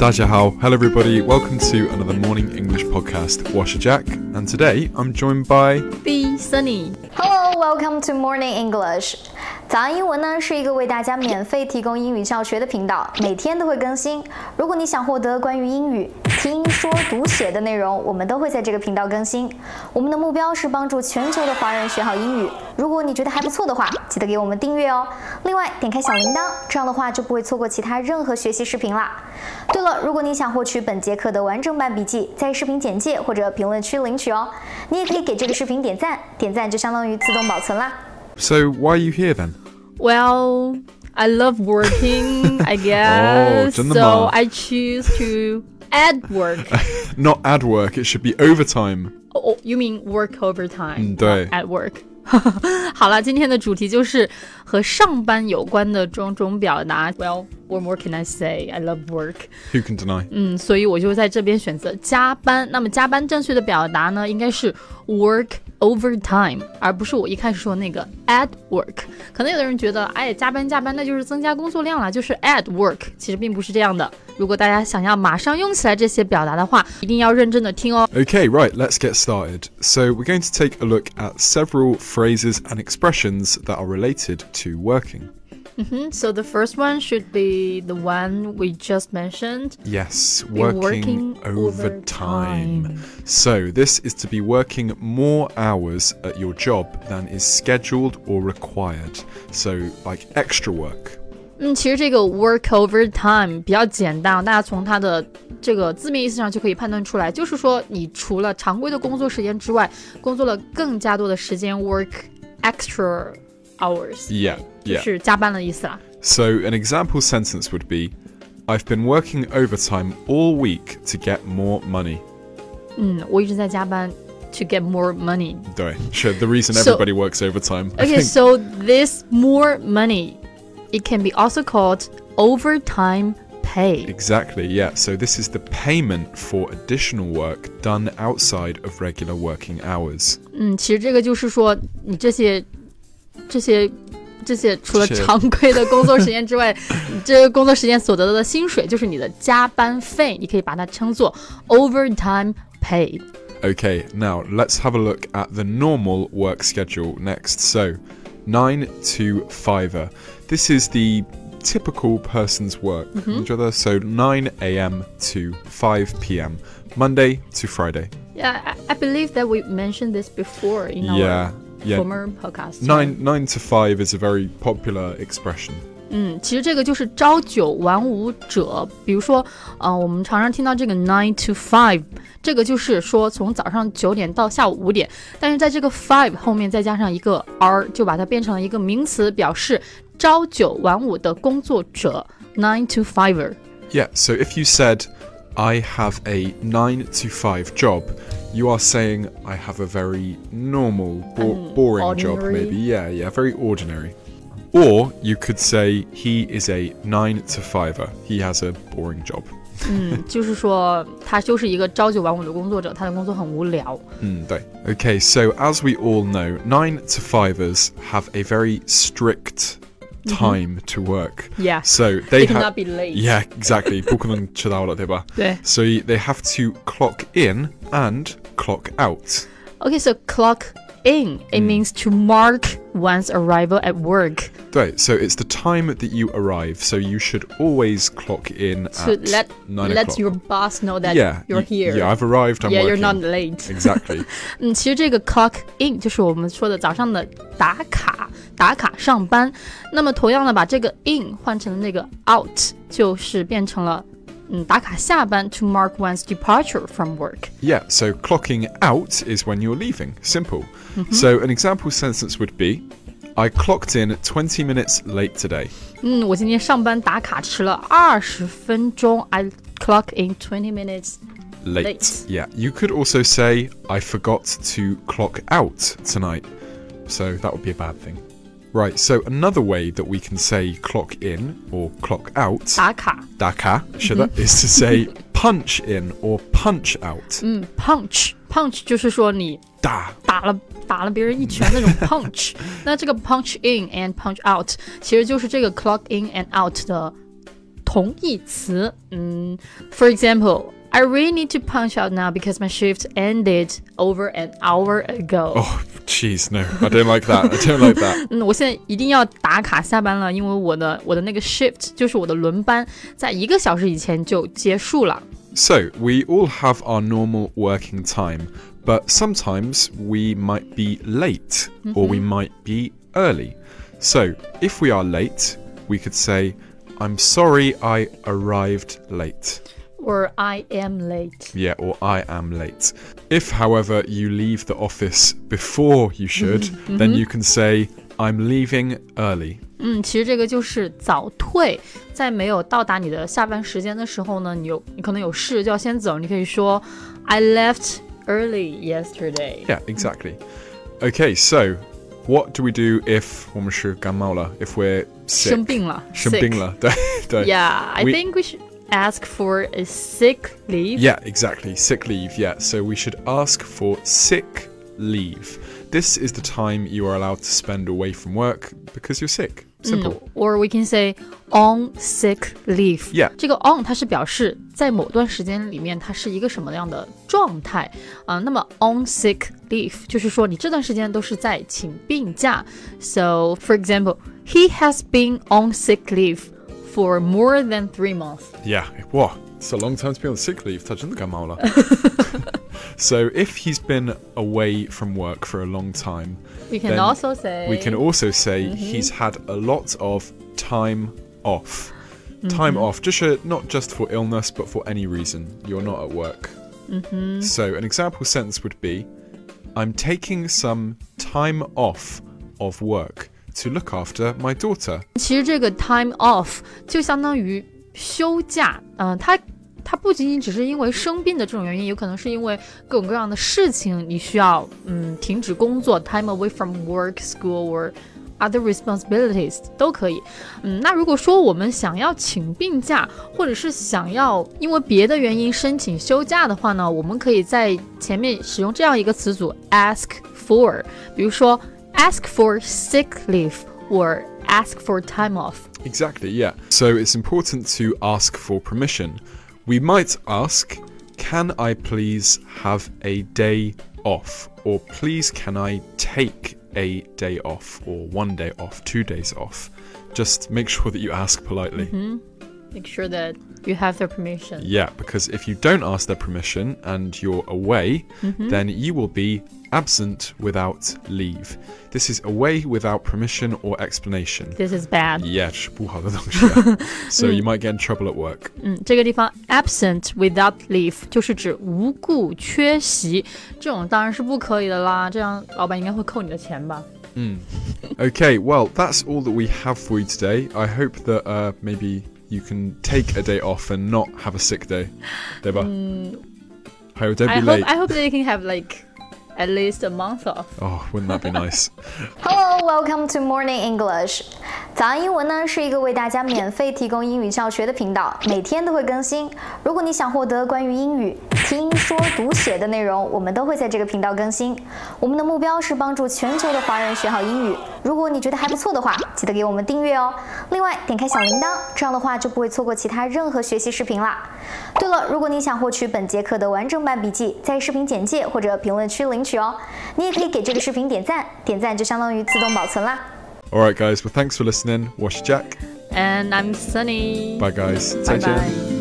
大家好, hello everybody, welcome to another morning English podcast. 我是 Jack, and today I'm joined by B Sunny. Hello, welcome to Morning English. 早安英文呢是一个为大家免费提供英语教学的频道，每天都会更新。如果你想获得关于英语听说读写的内容，我们都会在这个频道更新。我们的目标是帮助全球的华人学好英语。如果你觉得还不错的话，记得给我们订阅哦。另外，点开小铃铛，这样的话就不会错过其他任何学习视频啦。对了，如果你想获取本节课的完整版笔记，在视频简介或者评论区领取哦。你也可以给这个视频点赞，点赞就相当于自动保存啦。So why are you here then? Well, I love working, I guess. Oh, 真的吗？ So I choose to add work. Not add work, it should be overtime. Oh, you mean work overtime? 对 At work. 好了，今天的主题就是和上班有关的种种表达。Well, what more can I say? I love work. Who can deny? 所以我就在这边选择加班。那么加班正确的表达呢，应该是 work overtime， 而不是我一开始说那个 add work。可能有的人觉得，哎，加班那就是增加工作量了，就是 add work。其实并不是这样的。如果大家想要马上用起来这些表达的话，一定要认真的听哦。Okay, right, let's get started. So we're going to take a look at several phrases and expressions that are related to working. So the first one should be the one we just mentioned. Yes, working overtime. So this is to be working more hours at your job than is scheduled or required. So like extra work. 其实这个 work overtime 比较简单，大家从它的这个字面意思上就可以判断出来，就是说你除了常规的工作时间之外，工作了更加多的时间 work extra hours. Yeah. 就是加班的意思啦。So an example sentence would be, I've been working overtime all week to get more money. 我一直在加班 to get more money. 对 Sure, the reason everybody works overtime. Okay, so this more money, it can be also called overtime pay. Exactly, yeah. So this is the payment for additional work done outside of regular working hours. 其实这个就是说，你这些除了常规的工作时间之外，你这个工作时间所得到的薪水就是你的加班费，你可以把它称作 overtime pay. Okay, now let's have a look at the normal work schedule next. So, 9 to 5. This is the typical person's work. So 9 a.m. to 5 p.m. Monday to Friday. Yeah, I believe that we mentioned this before in our former podcast. 9 to 5 is a very popular expression. 其实这个就是朝九晚五者。比如说我们常常听到这个9 to 5，这个就是说从早上9点到下午5点，但是在这个5后面再加上一个 r， 就把它变成了一个名词，表示朝九晚五的工作者 9 to 5er. Yeah, so if you said, I have a 9 to 5 job, you are saying I have a very normal, boring job maybe. Yeah, very ordinary. Or you could say he is a 9 to 5er. He has a boring job. 就是说他就是一个朝九晚五的工作者，他的工作很无聊。对 Okay, so as we all know, 9 to 5ers have a very strict time to work. Yeah, so they cannot be late. Yeah, exactly. 不可能迟到了，对吧？对。So they have to clock in and clock out. Okay, so clock in, it means to mark one's arrival at work. 对 So it's the time that you arrive. So you should always clock in to at 9 o'clock. Let your boss know that you're here. Yeah, I've arrived, I'm working. You're not late. Exactly. 其实这个 clock in 就是我们说的早上的打卡上班。那么同样的把这个 in 换成那个 out， 就是变成了打卡下班 to mark one's departure from work. Yeah, so clocking out is when you're leaving. Simple. So an example sentence would be, I clocked in 20 minutes late today. 我今天上班打卡迟了20分钟。I clock in 20 minutes late. Yeah, you could also say, I forgot to clock out tonight. So that would be a bad thing. Right, so another way that we can say clock in or clock out 打卡 is to say punch in or punch out. Punch 就是说你打了别人一拳那种 punch. 那这个 punch in and punch out 其实就是这个 clock in and out 的同义词。For example, I really need to punch out now because my shift ended over an hour ago. Oh, jeez, no, I don't like that. I don't like that. 我现在一定要打卡下班了，因为我的那个 shift 就是我的轮班，在1个小时以前就结束了。So, we all have our normal working time, but sometimes we might be late or we might be early. So, if we are late, we could say, I'm sorry I arrived late. Or I am late. Yeah, or I am late. If, however, you leave the office before you should, then you can say, I'm leaving early. 其实这个就是早退，在没有到达你的下班时间的时候呢，你可能有事就要先走，你可以说 I left early yesterday. Yeah, exactly. Okay, so what do we do if 我们是感冒了 if we're sick? 生病了。生病了，对对。Yeah, I think we should ask for a sick leave. Yeah, exactly. Sick leave, yeah. So we should ask for sick leave. This is the time you are allowed to spend away from work because you're sick. Simple. Or we can say on sick leave. Yeah. 这个 on 它是表示在某段时间里面它是一个什么样的状态那么 on sick leave 就是说你这段时间都是在请病假。So, for example, he has been on sick leave for more than 3 months. Yeah. Wow, it's a long time to be on sick leave. 他真的感冒了。So if he's been away from work for a long time, we can also say he's had a lot of time off. Time off, not just for illness, but for any reason. You're not at work. So an example sentence would be, I'm taking some time off of work to look after my daughter. 其实这个 time off 就相当于休假，它不仅仅只是因为生病的这种原因，有可能是因为各种各样的事情你需要停止工作 time away from work, school or other responsibilities 都可以。那如果说我们想要请病假，或者是想要因为别的原因申请休假的话呢，我们可以在前面使用这样一个词组 ask for， 比如说 ask for sick leave or ask for time off. Exactly, yeah. So it's important to ask for permission. We might ask, can I please have a day off? Or please can I take a day off? Or 1 day off, 2 days off? Just make sure that you ask politely. Make sure that you have their permission. Yeah, because if you don't ask their permission and you're away, then you will be absent without leave. This is away without permission or explanation. This is bad. Yeah, 是不好的东西。So you might get in trouble at work. 这个地方 absent without leave 就是指无故缺席，这种当然是不可以的啦，这样老板应该会扣你的钱吧。Okay, well, that's all that we have for you today. I hope that maybe you can take a day off and not have a sick day. 对吧？don't be late. I hope that you can have at least a month off. Oh, wouldn't that be nice? Hello, welcome to Morning English. 早安英文呢是一个为大家免费提供英语教学的频道，每天都会更新。如果你想获得关于英语听说读写的内容，我们都会在这个频道更新。我们的目标是帮助全球的华人学好英语。如果你觉得还不错的话，记得给我们订阅哦。另外，点开小铃铛，这样的话就不会错过其他任何学习视频啦。对了，如果你想获取本节课的完整版笔记，在视频简介或者评论区领取哦。你也可以给这个视频点赞，点赞就相当于自动保存啦。Alright guys, well thanks for listening. 我是 Jack. And I'm Sunny. Bye guys. 拜拜。再见。